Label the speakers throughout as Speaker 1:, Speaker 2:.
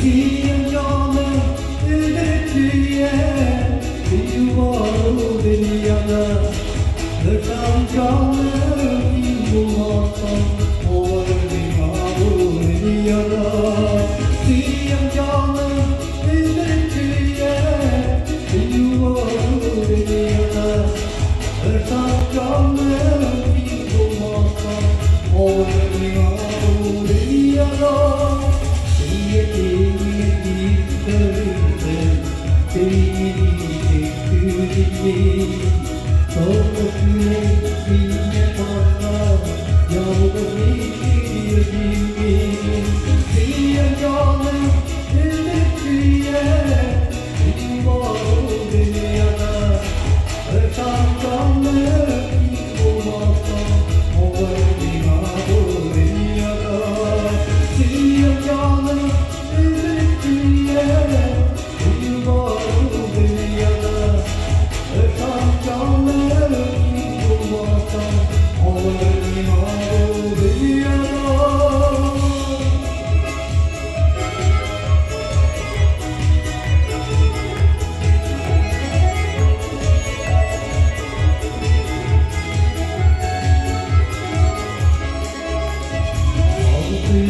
Speaker 1: Diyem canım üretüye yuvarlı dünyada Dırtam canım bulmaktan olur yuvarlı dünyada Diyem canım üretüye yuvarlı dünyada Dırtam canım bulmaktan olur yuvarlı dünyada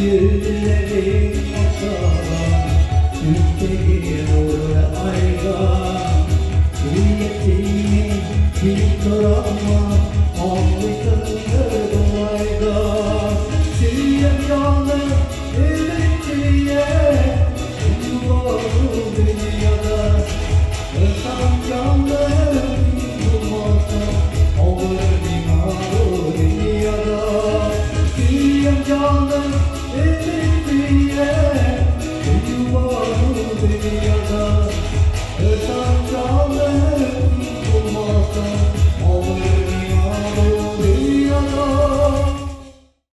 Speaker 1: Yüzlerin açaran Ülkeyi olur ayga Hürriyetini bir tarama Anlısındır dolayda Sürüyem canım elektriğe Yuvarlı dünyada Ölsem canım bulmakta Olur dünyada dünyada Sürüyem canım elektriğe yuvarlı dünyada